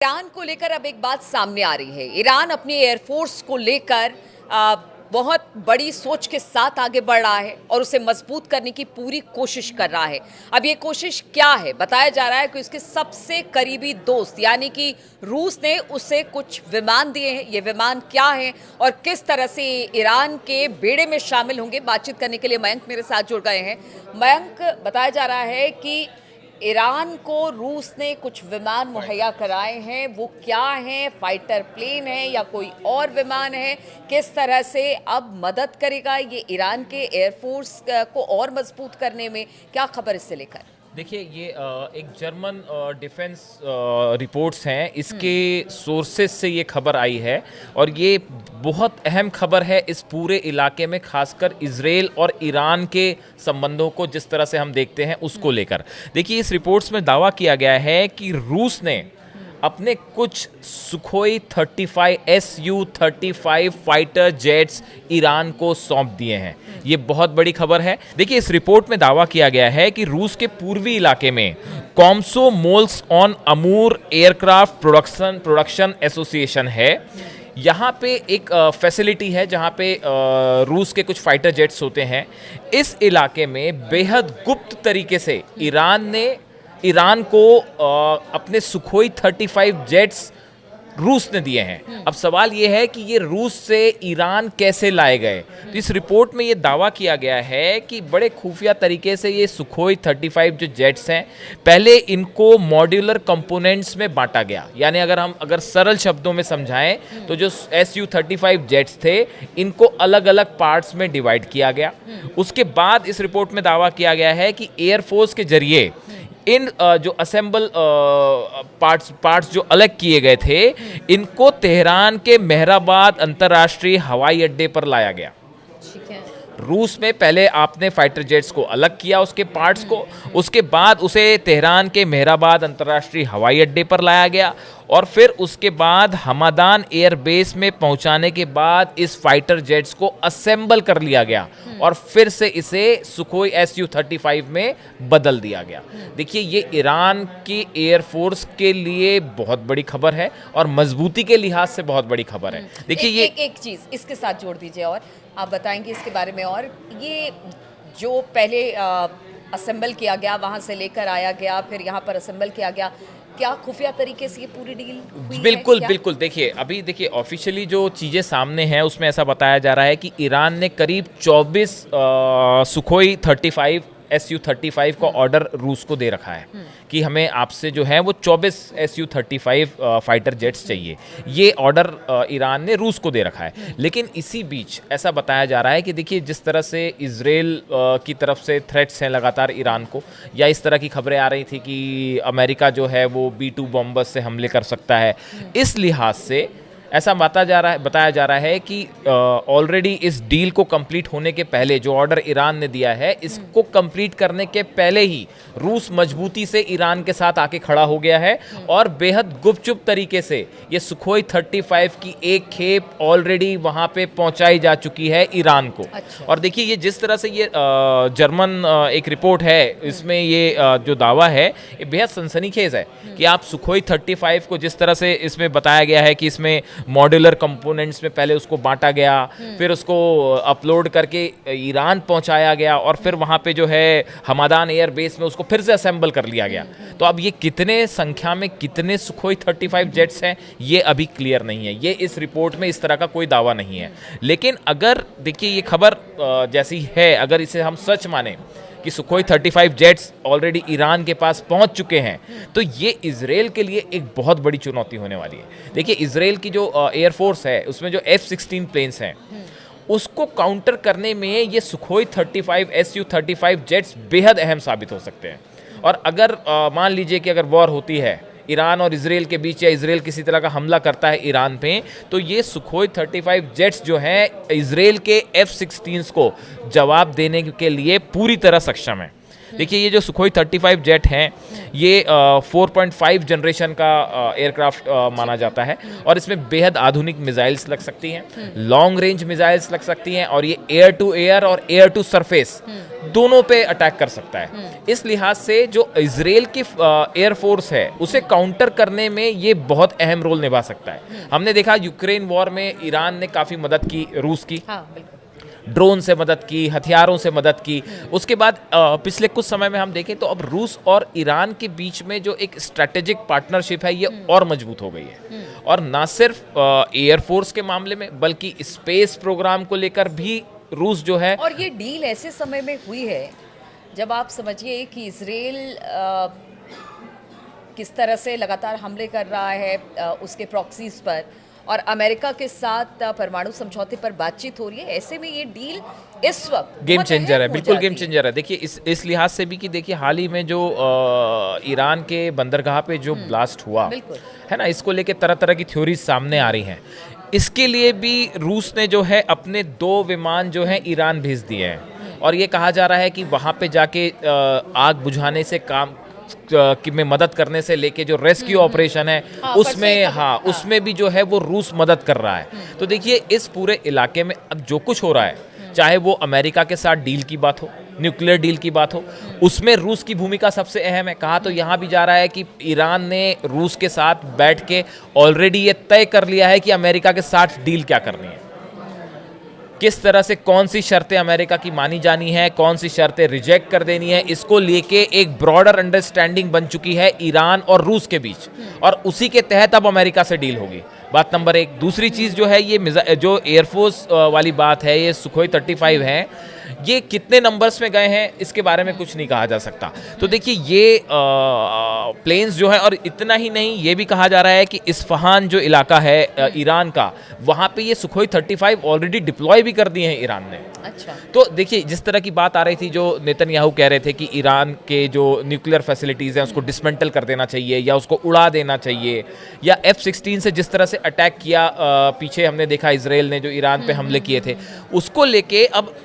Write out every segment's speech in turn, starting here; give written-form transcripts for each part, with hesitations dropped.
Iran को लेकर अब एक बात सामने आ रही है। ईरान अपनी एयरफोर्स को लेकर बहुत बड़ी सोच के साथ आगे बढ़ रहा है और उसे मजबूत करने की पूरी कोशिश कर रहा है। अब ये कोशिश क्या है? बताया जा रहा है कि उसके सबसे करीबी दोस्त यानी कि रूस ने उसे कुछ विमान दिए हैं। ये विमान क्या है और किस तरह से ईरान के बेड़े में शामिल होंगे, बातचीत करने के लिए मयंक मेरे साथ जुड़ गए हैं। मयंक, बताया जा रहा है कि ईरान को रूस ने कुछ विमान मुहैया कराए हैं। वो क्या हैं? फाइटर प्लेन है या कोई और विमान है? किस तरह से अब मदद करेगा ये ईरान के एयरफोर्स को और मजबूत करने में? क्या खबर इससे लेकर? देखिए, ये एक जर्मन डिफेंस रिपोर्ट्स हैं, इसके सोर्सेस से ये खबर आई है और ये बहुत अहम खबर है इस पूरे इलाके में, खासकर इजराइल और ईरान के संबंधों को जिस तरह से हम देखते हैं उसको लेकर। देखिए, इस रिपोर्ट्स में दावा किया गया है कि रूस ने अपने कुछ Sukhoi 35 Su-35 fighter jets Iran को सौंप दिए हैं। ये बहुत बड़ी खबर है। देखिए, इस रिपोर्ट में दावा किया गया है कि रूस के पूर्वी इलाके में कॉमसोमोल्स्क ऑन अमूर एयरक्राफ्ट प्रोडक्शन एसोसिएशन है। यहाँ पे एक फैसिलिटी है जहाँ पे रूस के कुछ फाइटर जेट्स होते हैं। इस इलाके में बेहद गुप्त तरीके से ईरान को अपने सुखोई 35 जेट्स रूस ने दिए हैं। अब सवाल ये है कि ये रूस से ईरान कैसे लाए गए। तो इस रिपोर्ट में ये दावा किया गया है कि बड़े खुफिया तरीके से ये सुखोई 35 जो जेट्स हैं, पहले इनको मॉड्यूलर कंपोनेंट्स में बांटा गया। यानी अगर सरल शब्दों में समझाएं तो जो Su-35 जेट्स थे, इनको अलग अलग पार्ट्स में डिवाइड किया गया। उसके बाद इस रिपोर्ट में दावा किया गया है कि एयरफोर्स के जरिए इन जो असेंबल पार्ट्स जो अलग किए गए थे, इनको तेहरान के मेहराबाद अंतर्राष्ट्रीय हवाई अड्डे पर लाया गया। ठीक है। रूस में पहले आपने फाइटर जेट्स को अलग किया, उसके पार्ट्स को, उसके बाद उसे तेहरान के मेहराबाद अंतर्राष्ट्रीय हवाई अड्डे पर लाया गया और फिर उसके बाद हमादान एयरबेस में पहुंचाने के बाद इस फाइटर जेट्स को असेंबल कर लिया गया और फिर से इसे सुखोई Su-35 में बदल दिया गया। देखिए, ये ईरान की एयरफोर्स के लिए बहुत बड़ी खबर है और मजबूती के लिहाज से बहुत बड़ी खबर है। देखिए, एक चीज़ इसके साथ जोड़ दीजिए और आप बताएंगे इसके बारे में। और ये जो पहले असेंबल किया गया, वहाँ से लेकर आया गया, फिर यहाँ पर असेंबल किया गया, क्या खुफिया तरीके से ये पूरी डील हुई बिल्कुल है? बिल्कुल। देखिए ऑफिशियली जो चीज़ें सामने हैं उसमें ऐसा बताया जा रहा है कि ईरान ने करीब 24 सुखोई 35 Su-35 का ऑर्डर रूस को दे रखा है कि हमें आपसे जो है वो 24 Su-35 फाइटर जेट्स चाहिए। ये ऑर्डर ईरान ने रूस को दे रखा है। लेकिन इसी बीच ऐसा बताया जा रहा है कि देखिए, जिस तरह से इजराइल की तरफ से थ्रेट्स हैं लगातार ईरान को, या इस तरह की खबरें आ रही थी कि अमेरिका जो है वो B-2 बॉम्बर्स से हमले कर सकता है, इस लिहाज से ऐसा बताया जा रहा है कि ऑलरेडी इस डील को कंप्लीट होने के पहले जो ऑर्डर ईरान ने दिया है, इसको कंप्लीट करने के पहले ही रूस मजबूती से ईरान के साथ आके खड़ा हो गया है और बेहद गुपचुप तरीके से ये सुखोई 35 की एक खेप ऑलरेडी वहां पे पहुंचाई जा चुकी है ईरान को। अच्छा। और देखिए, ये जिस तरह से ये जर्मन एक रिपोर्ट है, इसमें ये जो दावा है ये बेहद सनसनीखेज है कि आप सुखोई 35 को जिस तरह से इसमें बताया गया है कि इसमें मॉड्यूलर कंपोनेंट्स में पहले उसको बांटा गया, फिर उसको अपलोड करके ईरान पहुंचाया गया और फिर वहां पे जो है हमादान एयरबेस में उसको फिर से असेंबल कर लिया गया। तो अब ये कितने संख्या में कितने सुखोई 35 जेट्स हैं, ये अभी क्लियर नहीं है। ये इस रिपोर्ट में इस तरह का कोई दावा नहीं है। लेकिन अगर देखिए, ये खबर जैसी है, अगर इसे हम सच माने कि सुखोई 35 जेट्स ऑलरेडी ईरान के पास पहुंच चुके हैं, तो ये इजराइल के लिए एक बहुत बड़ी चुनौती होने वाली है। देखिए, इजराइल की जो एयरफोर्स है, उसमें जो F-16 प्लेन्स हैं, उसको काउंटर करने में ये सुखोई 35 Su-35 जेट्स बेहद अहम साबित हो सकते हैं। और अगर मान लीजिए कि अगर वॉर होती है ईरान और इजराइल के बीच, या इजराइल किसी तरह का हमला करता है ईरान पे, तो ये सुखोई 35 जेट्स जो हैं इजराइल के F-16 को जवाब देने के लिए पूरी तरह सक्षम है। देखिए, ये जो सुखोई 35 जेट हैं, ये 4.5 जनरेशन का एयरक्राफ्ट माना जाता है और इसमें बेहद आधुनिक मिसाइल्स लग सकती हैं, लॉन्ग रेंज मिसाइल्स लग सकती हैं और ये एयर टू एयर और एयर टू सरफेस दोनों पे अटैक कर सकता है। इस लिहाज से जो इजराइल की एयरफोर्स है उसे काउंटर करने में ये बहुत अहम रोल निभा सकता है। हमने देखा यूक्रेन वॉर में ईरान ने काफ़ी मदद की रूस की, ड्रोन से मदद की, हथियारों से मदद की। उसके बाद पिछले कुछ समय में हम देखें तो अब रूस और ईरान के बीच में जो एक स्ट्रैटेजिक पार्टनरशिप है ये और मजबूत हो गई है। और ना सिर्फ एयरफोर्स के मामले में बल्कि स्पेस प्रोग्राम को लेकर भी रूस जो है। और ये डील ऐसे समय में हुई है जब आप समझिए कि इजराइल किस तरह से लगातार हमले कर रहा है उसके प्रॉक्सीज पर, और अमेरिका के साथ परमाणु समझौते पर बातचीत हो रही है। ऐसे में ये डील इस वक्त गेम चेंजर है, बिल्कुल गेम चेंजर है। देखिए इस लिहाज से भी कि देखिए हाल ही में जो ईरान के बंदरगाह पे जो ब्लास्ट हुआ है ना, इसको लेके तरह तरह की थ्योरीज सामने आ रही हैं। इसके लिए भी रूस ने जो है अपने 2 विमान जो हैं ईरान भेज दिए हैं, और ये कहा जा रहा है कि वहाँ पे जाके आग बुझाने से काम में मदद करने से लेके जो रेस्क्यू ऑपरेशन है उसमें भी जो है वो रूस मदद कर रहा है। तो देखिए इस पूरे इलाके में अब जो कुछ हो रहा है, चाहे वो अमेरिका के साथ डील की बात हो, न्यूक्लियर डील की बात हो, उसमें रूस की भूमिका सबसे अहम है। कहा तो यहाँ भी जा रहा है कि ईरान ने रूस के साथ बैठ के ऑलरेडी ये तय कर लिया है कि अमेरिका के साथ डील क्या करनी है, किस तरह से कौन सी शर्तें अमेरिका की मानी जानी है, कौन सी शर्तें रिजेक्ट कर देनी है। इसको लेके एक ब्रॉडर अंडरस्टैंडिंग बन चुकी है ईरान और रूस के बीच, और उसी के तहत अब अमेरिका से डील होगी। बात नंबर 1। दूसरी चीज़ जो है ये जो एयरफोर्स वाली बात है, ये सुखोई 35 है, ये कितने नंबर्स में गए हैं इसके बारे में कुछ नहीं कहा जा सकता। तो देखिए ये प्लेन्स जो है, और इतना ही नहीं, ये भी कहा जा रहा है कि इस्फहान जो इलाका है ईरान का, वहाँ पे ये सुखोई 35 ऑलरेडी डिप्लॉय भी कर दिए हैं ईरान ने। अच्छा। तो देखिए जिस तरह की बात आ रही थी, जो नेतन्याहू कह रहे थे कि ईरान के जो न्यूक्लियर फैसिलिटीज़ हैं उसको डिसमेंटल कर देना चाहिए या उसको उड़ा देना चाहिए, या F-16 से जिस तरह से अटैक किया पीछे हमने देखा इजराइल ने जो ईरान पे हमले किए थे, उसको लेके अब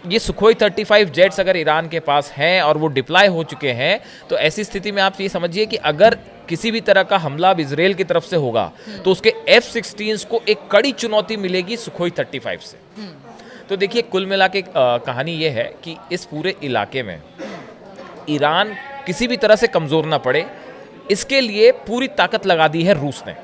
ये सुखोई 35 जेट्स अगर ईरान के पास हैं और वो डिप्लॉय हो चुके हैं, तो ऐसी स्थिति में आप ये समझिए कि अगर किसी भी तरह का हमला अब इजराइल की तरफ से होगा तो उसके F-16 को एक कड़ी चुनौती मिलेगी सुखोई 35 से। तो देखिए कुल मिला के कहानी ये है कि इस पूरे इलाके में ईरान किसी भी तरह से कमज़ोर ना पड़े, इसके लिए पूरी ताकत लगा दी है रूस ने।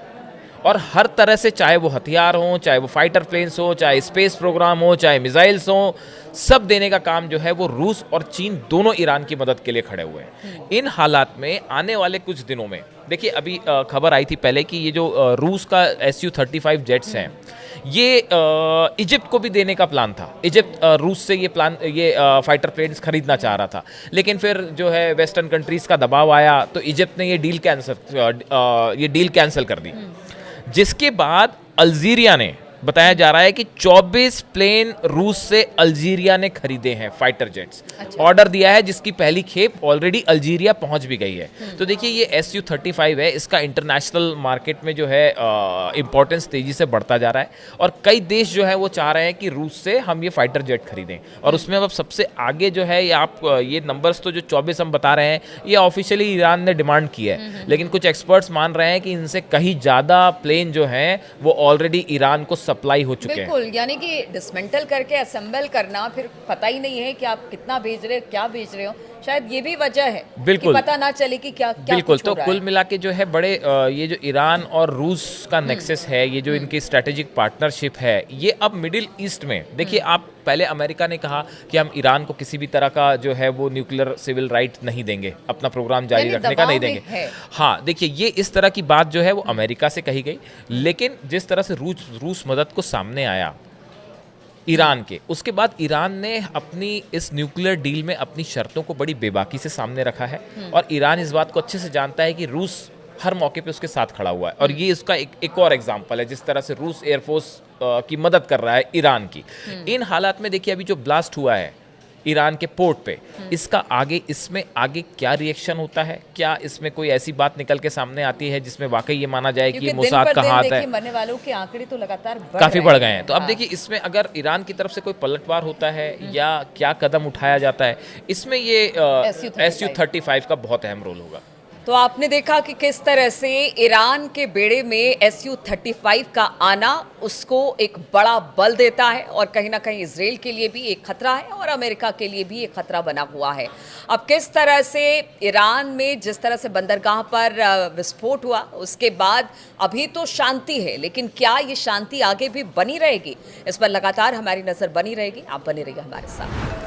और हर तरह से, चाहे वो हथियार हों, चाहे वो फाइटर प्लेन्स हो, चाहे स्पेस प्रोग्राम हो, चाहे मिसाइल्स हों, सब देने का काम जो है वो रूस और चीन दोनों ईरान की मदद के लिए खड़े हुए हैं। इन हालात में आने वाले कुछ दिनों में देखिए, अभी खबर आई थी पहले कि ये जो रूस का Su-35 जेट्स हैं, ये इजिप्ट को भी देने का प्लान था। इजिप्ट रूस से ये फाइटर प्लेन्स खरीदना चाह रहा था, लेकिन फिर जो है वेस्टर्न कंट्रीज़ का दबाव आया तो इजिप्ट ने ये डील कैंसिल कर दी। जिसके बाद अल्जीरिया ने, बताया जा रहा है कि 24 प्लेन रूस से अल्जीरिया ने खरीदे हैं, फाइटर जेट्स। अच्छा। ऑर्डर दिया है जिसकी पहली खेप ऑलरेडी अल्जीरिया पहुंच भी गई है। तो देखिए ये Su-35 है, इसका इंटरनेशनल मार्केट में जो है इंपॉर्टेंस तेजी से बढ़ता जा रहा है, और कई देश जो है वो चाह रहे हैं कि रूस से हम ये फाइटर जेट खरीदें। और उसमें अब सबसे आगे जो है ये नंबर्स तो जो 24 हम बता रहे हैं, ये ऑफिशियली ईरान ने डिमांड की है, लेकिन कुछ एक्सपर्ट्स मान रहे हैं कि इनसे कहीं ज़्यादा प्लेन जो हैं वो ऑलरेडी ईरान को सप्लाई हो चुके हैं। बिल्कुल, यानी कि डिसमेंटल करके असेंबल करना, फिर पता ही नहीं है कि आप कितना भेज रहे हो, क्या भेज रहे हो। शायद ये भी वजह है, बिल्कुल, कि पता ना चले कि क्या बिल्कुल। तो कुल मिला के जो है बड़े ये जो ईरान और रूस का नेक्सस है, ये जो इनकी स्ट्रेटेजिक पार्टनरशिप है, ये अब मिडिल ईस्ट में देखिए, आप पहले अमेरिका ने कहा कि हम ईरान को किसी भी तरह का जो है वो न्यूक्लियर सिविल राइट नहीं देंगे, अपना प्रोग्राम जारी रखने का नहीं देंगे। हाँ, देखिए ये इस तरह की बात जो है वो अमेरिका से कही गई, लेकिन जिस तरह से रूस मदद को सामने आया ईरान के, उसके बाद ईरान ने अपनी इस न्यूक्लियर डील में अपनी शर्तों को बड़ी बेबाकी से सामने रखा है, और ईरान इस बात को अच्छे से जानता है कि रूस हर मौके पे उसके साथ खड़ा हुआ है। और ये इसका एक और एग्जांपल है, जिस तरह से रूस एयरफोर्स की मदद कर रहा है ईरान की। इन हालात में देखिए अभी जो ब्लास्ट हुआ है ईरान के पोर्ट पे, इसमें आगे क्या रिएक्शन होता है, क्या इसमें कोई ऐसी बात निकल के सामने आती है जिसमें वाकई ये माना जाए कि ये मोसाद का हाथ है। मरने वालों के आंकड़े तो लगातार काफी बढ़ गए हैं। तो अब देखिए इसमें अगर ईरान की तरफ से कोई पलटवार होता है या क्या कदम उठाया जाता है, इसमें ये Su-35 का बहुत अहम रोल होगा। तो आपने देखा कि किस तरह से ईरान के बेड़े में SU-35 का आना उसको एक बड़ा बल देता है और कहीं ना कहीं इजराइल के लिए भी एक खतरा है और अमेरिका के लिए भी एक खतरा बना हुआ है। अब किस तरह से ईरान में जिस तरह से बंदरगाह पर विस्फोट हुआ उसके बाद अभी तो शांति है, लेकिन क्या ये शांति आगे भी बनी रहेगी, इस पर लगातार हमारी नज़र बनी रहेगी। आप बने रहिए हमारे साथ।